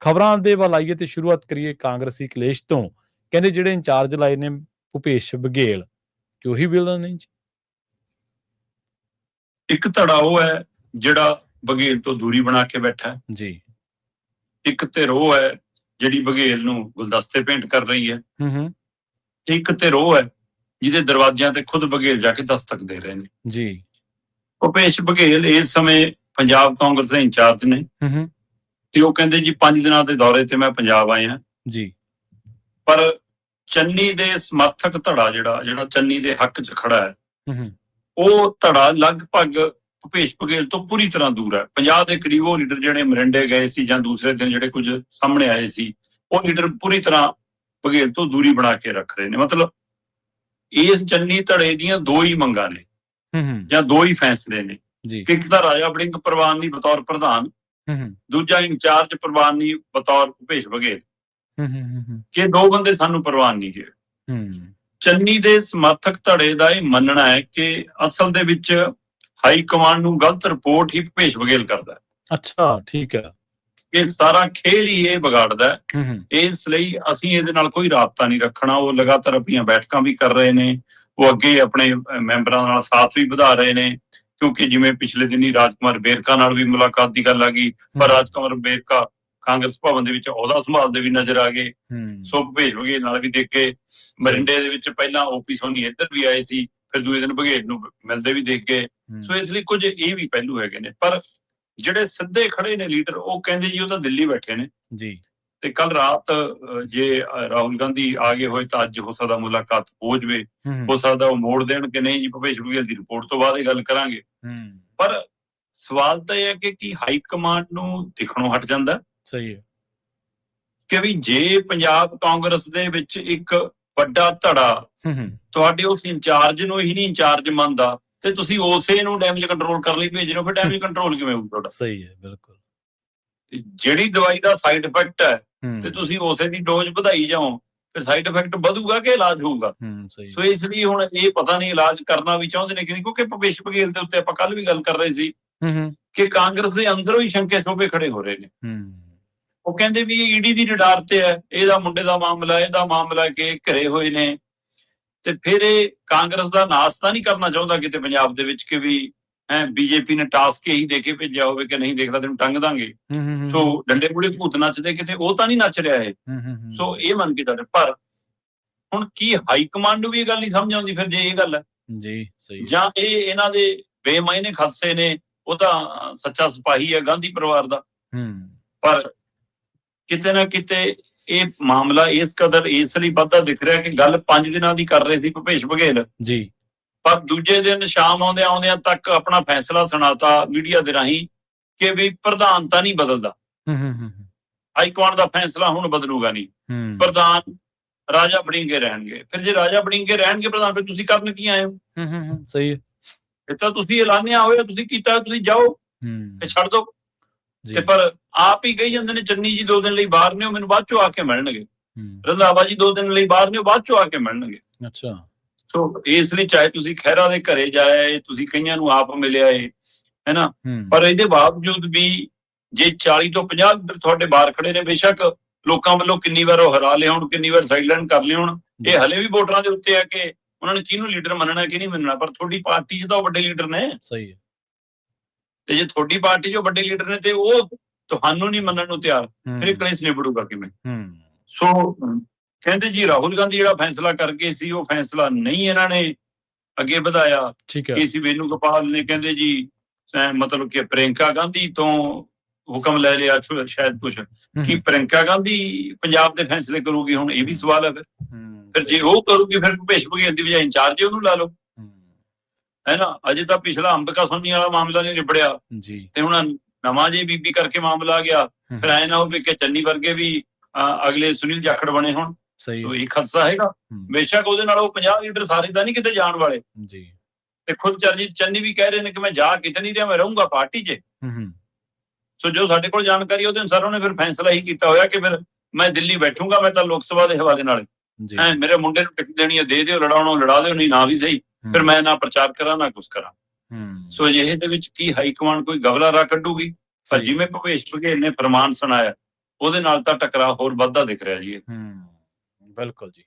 ਖਬਰਾਂ ਦੇ ਵੱਲ ਆਈਏ ਤੇ ਸ਼ੁਰੂਆਤ ਕਰੀਏ ਕਾਂਗਰਸੀ ਕਲੇਸ਼ ਤੋਂ। ਕਹਿੰਦੇ ਜਿਹੜੇ ਇੰਚਾਰਜ ਲਾਏ ਨੇ ਭੁਪੇਸ਼ ਬਘੇਲ, ਕਿ ਉਹੀ ਵਿਲਨ ਨੇ ਜੀ? ਇੱਕ ਧੜਾ ਉਹ ਹੈ ਜਿਹੜਾ ਬਘੇਲ ਤੋਂ ਦੂਰੀ ਬਣਾ ਕੇ ਬੈਠਾ ਜੀ। ਇੱਕ ਧਿਰ ਉਹ ਹੈ ਜਿਹੜੀ ਬਘੇਲ ਨੂੰ ਗੁਲਦਸਤੇ ਪੇਂਟ ਕਰ ਰਹੀ ਹੈ। ਤੇ ਇੱਕ ਧਿਰ ਉਹ ਹੈ ਜਿਹਦੇ ਦਰਵਾਜ਼ਿਆਂ ਤੇ ਖੁਦ ਬਘੇਲ ਜਾ ਕੇ ਦਸਤਕ ਦੇ ਰਹੇ ਨੇ ਜੀ। ਭੁਪੇਸ਼ ਬਘੇਲ ਇਸ ਸਮੇਂ ਪੰਜਾਬ ਕਾਂਗਰਸ ਦੇ ਇੰਚਾਰਜ ਨੇ ਤੇ ਉਹ ਕਹਿੰਦੇ ਜੀ 5 ਦਿਨਾਂ ਦੇ ਦੌਰੇ ਤੇ ਮੈਂ ਪੰਜਾਬ ਆਇਆ ਜੀ। ਪਰ ਚੰਨੀ ਦੇ ਸਮਰਥਕ ਧੜਾ ਜਿਹੜਾ ਚੰਨੀ ਦੇ ਹੱਕ 'ਚ ਖੜਾ ਹੈ, ਉਹ ਧੜਾ ਲਗਭਗ ਭੁਪੇਸ਼ ਬਘੇਲ ਤੋਂ ਪੂਰੀ ਤਰ੍ਹਾਂ ਦੂਰ ਹੈ। 50 ਦੇ ਕਰੀਬ ਉਹ ਲੀਡਰ ਜਿਹੜੇ ਮਰਿੰਡੇ ਗਏ ਸੀ ਜਾਂ ਦੂਸਰੇ ਦਿਨ ਜਿਹੜੇ ਕੁਝ ਸਾਹਮਣੇ ਆਏ ਸੀ, ਉਹ ਲੀਡਰ ਪੂਰੀ ਤਰ੍ਹਾਂ ਬਘੇਲ ਤੋਂ ਦੂਰੀ ਬਣਾ ਕੇ ਰੱਖ ਰਹੇ ਨੇ। ਮਤਲਬ ਇਸ ਚੰਨੀ ਧੜੇ ਦੀਆਂ ਦੋ ਹੀ ਮੰਗਾਂ ਨੇ ਜਾਂ ਦੋ ਹੀ ਫੈਸਲੇ ਨੇ ਕਿ ਇੱਕ ਤਾਂ ਰਾਜਾ ਵੜਿੰਗ ਪ੍ਰਵਾਨਗੀ ਬਤੌਰ ਪ੍ਰਧਾਨ, ਦੂਜਾ ਇੰਚਾਰਜ ਪ੍ਰਵਾਨਗੀ ਬਤੌਰ ਭੁਪੇਸ਼ ਬਘੇਲ। ਕਿ ਦੋ ਬੰਦੇ ਸਾਨੂੰ ਪ੍ਰਵਾਨ ਨਹੀਂ ਹੈ। ਚੰਨੀ ਦੇ ਸਮਰਥਕ ਧੜੇ ਦਾ ਇਹ ਮੰਨਣਾ ਹੈ ਕਿ ਅਸਲ ਦੇ ਵਿੱਚ ਹਾਈ ਕਮਾਂਡ ਨੂੰ ਗਲਤ ਰਿਪੋਰਟ ਹੀ ਭੁਪੇਸ਼ ਬਘੇਲ ਕਰਦਾ। ਅੱਛਾ, ਠੀਕ ਹੈ। ਇਹ ਸਾਰਾ ਖੇਲ ਹੀ ਇਹ ਵਿਗਾੜਦਾ। ਇਸ ਲਈ ਅਸੀਂ ਇਹਦੇ ਨਾਲ ਕੋਈ ਰਾਬਤਾ ਨਹੀਂ ਰੱਖਣਾ। ਉਹ ਲਗਾਤਾਰ ਆਪਣੀਆਂ ਬੈਠਕਾਂ ਵੀ ਕਰ ਰਹੇ ਨੇ, ਉਹ ਅੱਗੇ ਆਪਣੇ ਮੈਂਬਰਾਂ ਨਾਲ ਸਾਥ ਵੀ ਵਧਾ ਰਹੇ ਨੇ, ਕਿਉਂਕਿ ਜਿਵੇਂ ਪਿਛਲੇ ਦਿਨੀ ਰਾਜਕੁਮਾਰ ਬੇਰਕਾ ਨਾਲ ਵੀ ਮੁਲਾਕਾਤ ਦੀ ਗੱਲ ਆ ਗਈ, ਪਰ ਰਾਜਕੁਮਾਰ ਬੇਰਕਾ ਕਾਂਗਰਸ ਭਵਨ ਦੇ ਵਿੱਚ ਅਹੁਦਾ ਸੰਭਾਲਦੇ ਵੀ ਨਜ਼ਰ ਆ ਗਏ। ਸੋ ਭੁਪੇਸ਼ ਬਘੇਲ ਨਾਲ ਵੀ ਦੇਖ ਕੇ ਮਰਿੰਡੇ ਦੇ ਵਿੱਚ ਪਹਿਲਾਂ ਓਪੀ ਸੋਨੀ ਇੱਧਰ ਵੀ ਆਏ ਸੀ, ਫਿਰ ਦੂਜੇ ਦਿਨ ਬਘੇਲ ਨੂੰ ਮਿਲਦੇ ਵੀ ਦੇਖ ਗਏ। ਸੋ ਇਸ ਲਈ ਕੁਝ ਇਹ ਵੀ ਪਹਿਲੂ ਹੈਗੇ ਨੇ। ਪਰ ਜਿਹੜੇ ਸਿੱਧੇ ਖੜੇ ਨੇ ਲੀਡਰ, ਉਹ ਕਹਿੰਦੇ ਜੀ ਉਹ ਤਾਂ ਦਿੱਲੀ ਬੈਠੇ ਨੇ ਜੀ। ਤੇ ਕੱਲ ਰਾਤ ਜੇ ਰਾਹੁਲ ਗਾਂਧੀ ਆ ਗਏ ਹੋਏ ਤਾਂ ਅੱਜ ਹੋ ਸਕਦਾ ਮੁਲਾਕਾਤ ਹੋ ਜਾਵੇ, ਹੋ ਸਕਦਾ ਉਹ ਮੋੜ ਦੇਣ ਕਿ ਨਹੀਂ ਜੀ ਭੁਪੇਸ਼ ਬਘੇਲ ਦੀ ਰਿਪੋਰਟ ਤੋਂ ਬਾਅਦ ਇਹ ਗੱਲ ਕਰਾਂਗੇ। ਪਰ ਸਵਾਲ ਤਾਂ ਇਹ ਹੈ ਕਿ ਕੀ ਹਾਈ ਕਮਾਂਡ ਨੂੰ ਦਿਖਣੋਂ ਹਟ ਜਾਂਦਾ? ਸਹੀ ਹੈ ਕਿ ਵੀ ਜੇ ਪੰਜਾਬ ਕਾਂਗਰਸ ਦੇ ਵਿੱਚ ਇੱਕ ਵੱਡਾ ਧੜਾ ਤੁਹਾਡੇ ਉਸ ਇੰਚਾਰਜ ਨੂੰ ਹੀ ਨਹੀਂ ਇੰਚਾਰਜ ਮੰਨਦਾ ਤੇ ਤੁਸੀਂ ਉਸੇ ਨੂੰ ਡੈਮੇਜ ਕੰਟਰੋਲ ਕਰਨ ਲਈ ਭੇਜ ਰਹੇ ਹੋ, ਫਿਰ ਡੈਮੇਜ ਕੰਟਰੋਲ ਕਿਵੇਂ ਹੋਊ ਤੁਹਾਡਾ? ਸਹੀ ਹੈ, ਬਿਲਕੁਲ। ਜਿਹੜੀ ਦਵਾਈ ਦਾ ਸਾਈਡ ਇਫੈਕਟ ਹੈ ਤੇ ਤੁਸੀਂ ਉਸੇ ਦੀ ਡੋਜ਼ ਵਧਾਈ ਜਾਓ, ਫਿਰ ਸਾਈਡ ਇਫੈਕਟ ਵਧੂਗਾ ਕਿ ਇਲਾਜ ਹੋਊਗਾ? ਸੋ ਇਸ ਲਈ ਹੁਣ ਇਹ ਪਤਾ ਨਹੀਂ ਇਲਾਜ ਕਰਨਾ ਵੀ ਚਾਹੁੰਦੇ ਨੇ ਕਿ ਨਹੀਂ, ਕਿਉਂਕਿ ਭੁਪੇਸ਼ ਬਘੇਲ ਦੇ ਉੱਤੇ ਆਪਾਂ ਕੱਲ ਵੀ ਗੱਲ ਕਰ ਰਹੇ ਸੀ ਕਿ ਕਾਂਗਰਸ ਦੇ ਅੰਦਰੋਂ ਹੀ ਸ਼ੰਕੇ ਸ਼ੋਭੇ ਖੜੇ ਹੋ ਰਹੇ ਨੇ। ਉਹ ਕਹਿੰਦੇ ਵੀ ਇਹ ਈਡੀ ਦੀ ਰਡਾਰ ਤੇ ਹੈ, ਇਹਦਾ ਮੁੰਡੇ ਦਾ ਮਾਮਲਾ, ਇਹਦਾ ਮਾਮਲਾ ਕਿ ਘਰੇ ਹੋਏ ਨੇ, ਤੇ ਫਿਰ ਇਹ ਕਾਂਗਰਸ ਦਾ ਨਾਸ ਤਾਂ ਨਹੀਂ ਕਰਨਾ ਚਾਹੁੰਦਾ ਕਿਤੇ ਪੰਜਾਬ ਦੇ ਵਿੱਚ ਕਿ ਵੀ ਬੀਜੇਪੀ ਨੇ ਟਾਸਕ ਇਹੀ ਦੇ ਕੇ ਭੇਜਿਆ ਹੋਵੇ ਕਿ ਨਹੀਂ ਦੇਖਦਾ ਤੈਨੂੰ ਟੰਗ ਦਾਂਗੇ। ਸੋ ਡੰਡੇ ਬੁੜੇ ਭੂਤ ਨੱਚਦੇ ਕਿਤੇ ਉਹ ਤਾਂ ਨਹੀਂ ਨੱਚ ਰਿਹਾ ਇਹ। ਸੋ ਇਹ ਮੰਨ ਕੇ ਚੱਲ, ਪਰ ਹੁਣ ਕੀ ਹਾਈ ਕਮਾਂਡ ਨੂੰ ਵੀ ਇਹ ਗੱਲ ਨਹੀਂ ਸਮਝ ਆਉਂਦੀ ਫਿਰ ਜੇ ਇਹ ਗੱਲ ਹੈ ਜੀ? ਸਹੀ। ਜਾਂ ਇਹ ਇਹਨਾਂ ਦੇ ਬੇਮਾਇਨੇ ਖਦਸੇ ਨੇ, ਉਹ ਤਾਂ ਸੱਚਾ ਸਿਪਾਹੀ ਹੈ ਗਾਂਧੀ ਪਰਿਵਾਰ ਦਾ। ਪਰ ਕਿਤੇ ਨਾ ਕਿਤੇ ਇਹ ਮਾਮਲਾ ਇਸ ਕਦਰ ਇਸ ਲਈ ਵੱਧਦਾ ਦਿਖ ਰਿਹਾ ਕਿ ਗੱਲ 5 ਦਿਨਾਂ ਦੀ ਕਰ ਰਹੇ ਸੀ ਭੁਪੇਸ਼ ਬਘੇਲ ਜੀ, ਪਰ ਦੂਜੇ ਦਿਨ ਸ਼ਾਮ ਆਉਂਦਿਆਂ ਤੱਕ ਆਪਣਾ ਫੈਸਲਾ ਸੁਣਾਤਾ ਮੀਡੀਆ ਦੇ ਰਾਹੀਂ ਕਿ ਵੀ ਪ੍ਰਧਾਨ ਤਾਂ ਨਹੀਂ ਬਦਲਦਾ, ਹਾਈ ਕਮਾਂਡ ਦਾ ਫੈਸਲਾ ਹੁਣ ਬਦਲੂਗਾ ਨਹੀਂ, ਪ੍ਰਧਾਨ ਰਾਜਾ ਵੜਿੰਗੇ ਰਹਿਣਗੇ। ਫਿਰ ਜੇ ਰਾਜਾ ਵੜਿੰਗੇ ਰਹਿਣਗੇ ਪ੍ਰਧਾਨ, ਫਿਰ ਤੁਸੀਂ ਕਰਨ ਕੀ ਆਏ ਹੋ? ਸਹੀ ਹੈ। ਇਹ ਤਾਂ ਤੁਸੀਂ ਐਲਾਨਿਆ ਹੋਇਆ, ਤੁਸੀਂ ਕੀਤਾ, ਤੁਸੀਂ ਜਾਓ ਤੇ ਛੱਡ ਦੋ। ਤੇ ਪਰ ਆਪ ਹੀ ਕਹੀ ਜਾਂਦੇ ਨੇ ਚੰਨੀ ਜੀ 2 ਦਿਨ ਲਈ ਬਾਹਰ ਨੇ, ਉਹ ਮੈਨੂੰ ਬਾਅਦ ਚੋਂ ਆ ਕੇ ਮਿਲਣਗੇ। ਰੰਧਾਵਾ ਜੀ 2 ਦਿਨ ਲਈ ਬਾਹਰ ਨੇ, ਉਹ ਬਾਅਦ ਚੋਂ ਆ ਕੇ ਮਿਲਣਗੇ। ਅੱਛਾ। ਸੋ ਇਸ ਲਈ ਚਾਹੇ ਤੁਸੀਂ ਖਹਿਰਾ ਦੇ ਘਰੇ ਜਾਏ, ਤੁਸੀਂ ਕਈਆਂ ਨੂੰ ਆਪ ਮਿਲਿਆ ਹੈ ਨਾ, ਪਰ ਇਹਦੇ ਬਾਵਜੂਦ ਵੀ ਜੇ 40 ਤੋਂ 50 ਲੀਡਰ ਤੁਹਾਡੇ ਬਾਹਰ ਖੜੇ ਨੇ, ਬੇਸ਼ੱਕ ਲੋਕਾਂ ਵੱਲੋਂ ਕਿੰਨੀ ਵਾਰ ਉਹ ਹਰਾ ਲਿਆ ਹੋਣ, ਕਿੰਨੀ ਵਾਰ ਸਾਈਡਲਾਈਨ ਕਰ ਲਿਆ ਹੋਣ, ਇਹ ਹਲੇ ਵੀ ਵੋਟਰਾਂ ਦੇ ਉੱਤੇ ਆ ਕਿ ਉਹਨਾਂ ਨੇ ਕਿਹਨੂੰ ਲੀਡਰ ਮੰਨਣਾ ਕਿ ਨਹੀਂ ਮੰਨਣਾ। ਪਰ ਤੁਹਾਡੀ ਪਾਰਟੀ 'ਚ ਤਾਂ ਉਹ ਵੱਡੇ ਲੀਡਰ ਨੇ। ਸਹੀ ਹੈ। ਤੇ ਜੇ ਤੁਹਾਡੀ ਪਾਰਟੀ 'ਚ ਵੱਡੇ ਲੀਡਰ ਨੇ ਤੇ ਉਹ ਤੁਹਾਨੂੰ ਨਹੀਂ ਮੰਨਣ ਨੂੰ ਤਿਆਰ, ਫਿਰ ਇਹ ਕਲੇਸ਼ ਨਿਬੜੂਗਾ ਕਿਵੇਂ? ਸੋ ਕਹਿੰਦੇ ਜੀ ਰਾਹੁਲ ਗਾਂਧੀ ਜਿਹੜਾ ਫੈਸਲਾ ਕਰ ਗਏ ਸੀ, ਉਹ ਫੈਸਲਾ ਨਹੀਂ ਇਹਨਾਂ ਨੇ ਅੱਗੇ ਵਧਾਇਆ। ਕੇਸੀ ਵੇਨੂਗੋਪਾਲ ਨੇ ਕਹਿੰਦੇ ਜੀ ਮਤਲਬ ਕਿ ਪ੍ਰਿਯੰਕਾ ਗਾਂਧੀ ਤੋਂ ਹੁਕਮ ਲੈ ਲਿਆ ਸ਼ਾਇਦ ਕੁਛ, ਕਿ ਪ੍ਰਿਯੰਕਾ ਗਾਂਧੀ ਪੰਜਾਬ ਦੇ ਫੈਸਲੇ ਕਰੂਗੀ। ਹੁਣ ਇਹ ਵੀ ਸਵਾਲ ਹੈ ਫਿਰ ਜੇ ਉਹ ਕਰੂਗੀ ਫਿਰ ਭੁਪੇਸ਼ ਬਘੇਲ ਦੀ ਬਜਾਏ ਇੰਚਾਰਜ ਉਹਨੂੰ ਲਾ ਲਓ, ਹੈ ਨਾ। ਅਜੇ ਤਾਂ ਪਿਛਲਾ ਅੰਬਿਕਾ ਸੋਨੀ ਵਾਲਾ ਮਾਮਲਾ ਨਹੀਂ ਨਿਬੜਿਆ ਤੇ ਹੁਣ ਨਵਾਂ ਜੇ ਬੀਬੀ ਕਰਕੇ ਮਾਮਲਾ ਆ ਗਿਆ, ਫਿਰ ਐ ਨਾ ਹੋਵੇ ਕਿ ਚੰਨੀ ਵਰਗੇ ਵੀ ਅਗਲੇ ਸੁਨੀਲ ਜਾਖੜ ਬਣੇ ਹੁਣ। ਸੋ ਇਹ ਖਦਸ਼ਾ ਹੈਗਾ। ਬੇਸ਼ੱਕ ਉਹਦੇ ਨਾਲ ਉਹ 50 ਲੀਡਰ ਸਾਰੇ ਤਾਂ ਨਹੀਂ ਕਿਤੇ ਜਾਣ ਵਾਲੇ ਜੀ, ਤੇ ਖੁਦ ਚਰਨਜੀਤ ਚੰਨੀ ਵੀ ਕਹਿ ਰਹੇ ਨੇ ਕਿ ਮੈਂ ਜਾ ਕਿਤੇ ਨਹੀਂ ਰਿਹਾ, ਮੈਂ ਰਹੂੰਗਾ ਪਾਰਟੀ 'ਚ। ਸੋ ਜੋ ਸਾਡੇ ਕੋਲ ਜਾਣਕਾਰੀ ਉਹਦੇ ਅਨੁਸਾਰ ਉਹਨੇ ਫਿਰ ਫੈਸਲਾ ਹੀ ਕੀਤਾ ਹੋਇਆ ਕਿ ਫਿਰ ਮੈਂ ਦਿੱਲੀ ਬੈਠੂੰਗਾ, ਮੈਂ ਤਾਂ ਲੋਕ ਸਭਾ ਦੇ ਹਵਾਲੇ ਨਾਲ ਮੇਰੇ ਮੁੰਡੇ ਨੂੰ ਟਿਕਟ ਦੇਣੀ ਹੈ, ਦੇ ਦਿਓ, ਲੜਾਉਣਾ ਲੜਾ ਦਿਓ, ਨਹੀਂ ਨਾ ਵੀ ਸਹੀ, ਫਿਰ ਮੈਂ ਨਾ ਪ੍ਰਚਾਰ ਕਰਾਂ ਨਾ ਕੁਛ ਕਰਾਂ। ਸੋ ਅਜਿਹੇ ਦੇ ਵਿੱਚ ਕੀ ਹਾਈ ਕਮਾਂਡ ਕੋਈ ਗਵਲਾ ਰਾਹ ਕੱਢੂਗੀ? ਪਰ ਜਿਵੇਂ ਭੁਪੇਸ਼ ਬਘੇਲ ਨੇ ਫਰਮਾਨ ਸੁਣਾਇਆ ਉਹਦੇ ਨਾਲ ਤਾਂ ਟਕਰਾਅ ਹੋਰ ਵੱਧਦਾ ਦਿਖ ਰਿਹਾ ਜੀ ਇਹ। ਬਿਲਕੁਲ ਜੀ।